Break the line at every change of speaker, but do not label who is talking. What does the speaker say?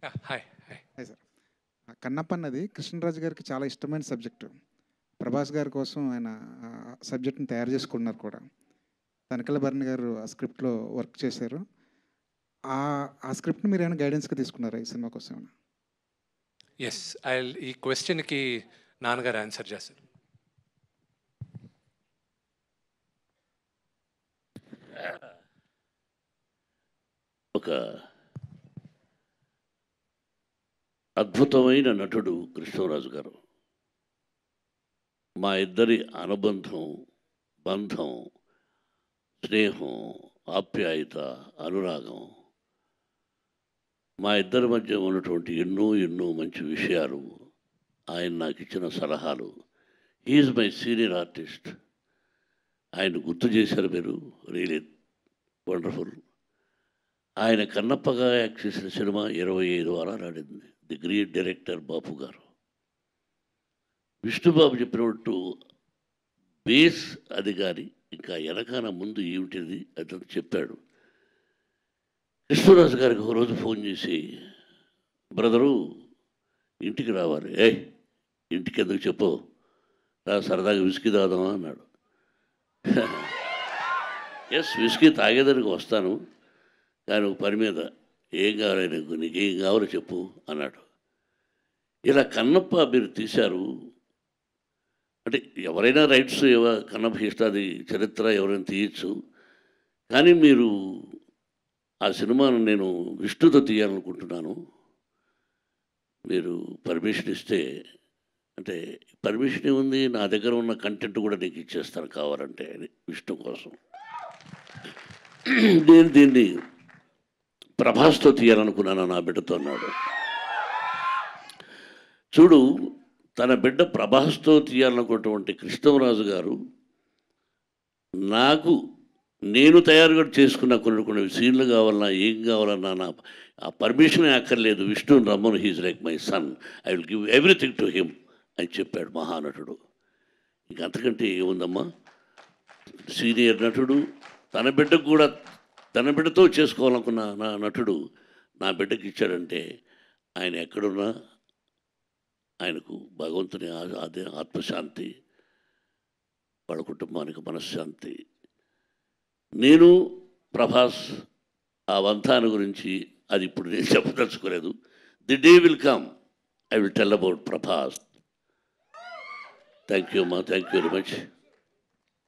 Hi hi
hi sir. Kannappa అన్నది కృష్ణరాజు గారికి చాలా ఇష్టమైన సబ్జెక్టు. ప్రభాస్ గారి కోసం ఆయన సబ్జెక్ట్‌ని తయారు చేసుకున్నారు కూడా. తనికెళ్ళ భరణి గారు ఆ స్క్రిప్ట్‌లో వర్క్ చేశారు. ఆ స్క్రిప్ట్‌ని మీరేమైనా గైడెన్స్‌గా తీసుకున్నారా ఈ సినిమా కోసం ఏమైనా?
ఎస్ ఐ ఈ క్వశ్చన్కి నాన్నగారు ఆన్సర్ చేస్తారు.
ఒక అద్భుతమైన నటుడు కృష్ణరాజు గారు. మా ఇద్దరి అనుబంధం, బంధం, స్నేహం, ఆప్యాయత, అనురాగం, మా ఇద్దరి మధ్య ఉన్నటువంటి ఎన్నో ఎన్నో మంచి విషయాలు, ఆయన నాకు ఇచ్చిన సలహాలు. He's my senior artist. ఆయన గుర్తు చేశారు మీరు. Really wonderful. ఆయన కన్నప్పగా యాక్ట్ చేసిన సినిమా 25 వారాలు ఆడింది. ది గ్రేట్ డైరెక్టర్ బాపు గారు. విష్ణుబాబు చెప్పినట్టు బేస్ అది కానీ ఇంకా వెనకాల ముందు ఏమిటిది అతను చెప్పాడు. కృష్ణరాజు గారికి ఒకరోజు ఫోన్ చేసి, బ్రదరు ఇంటికి రావాలి. ఇంటికి ఎందుకు చెప్పు, రా సరదాగా విస్కీ తాగుదామా అన్నాడు. ఎస్, విస్కీ తాగేదానికి వస్తాను, కానీ ఒక పని మీద. ఏం కావాలి నీకేం కావాలో చెప్పు అన్నాడు. ఇలా కన్నప్ప మీరు తీశారు అంటే ఎవరైనా రైట్స్ కన్నప్ప ఇష్టాది చరిత్ర ఎవరైనా తీయచ్చు, కానీ మీరు ఆ సినిమాను నేను విష్ణుతో తీయాలనుకుంటున్నాను, మీరు పర్మిషన్ ఇస్తే. అంటే పర్మిషన్ ఏముంది, నా దగ్గర ఉన్న కంటెంట్ కూడా నీకు ఇచ్చేస్తాను కావాలంటే అని. విష్ణు కోసం నేను దీన్ని ప్రభాస్తో తీయాలనుకున్నాను, నా బిడ్డతో అన్నాడు. చూడు, తన బిడ్డ ప్రభాస్తో తీయాలనుకున్నటువంటి కృష్ణరాజు గారు నేను తయారుగా చేసుకున్న కొన్ని సీన్లు కావాలన్నా ఏం కావాలన్నా నా ఆ పర్మిషన్ అక్కర్లేదు, విష్ణుని రమ్మను, he's like my son, I will give everything to him అని చెప్పాడు మహానటుడు. ఇంక అంతకంటే ఏముందమ్మా, సీనియర్ నటుడు తన బిడ్డతో చేసుకోవాలనుకున్న నా నటుడు నా బిడ్డకి ఇచ్చాడంటే ఆయన ఎక్కడున్నా ఆయనకు భగవంతుని అదే ఆత్మశాంతి, వాళ్ళ కుటుంబానికి మనశ్శాంతి. నేను ప్రభాస్ ఆ వంతాన్ని గురించి అది ఇప్పుడు నేను చెప్పదలుచుకోలేదు. The day will come, I will tell about Prabhas. Thank you అమ్మా, థ్యాంక్ యూ వెరీ మచ్.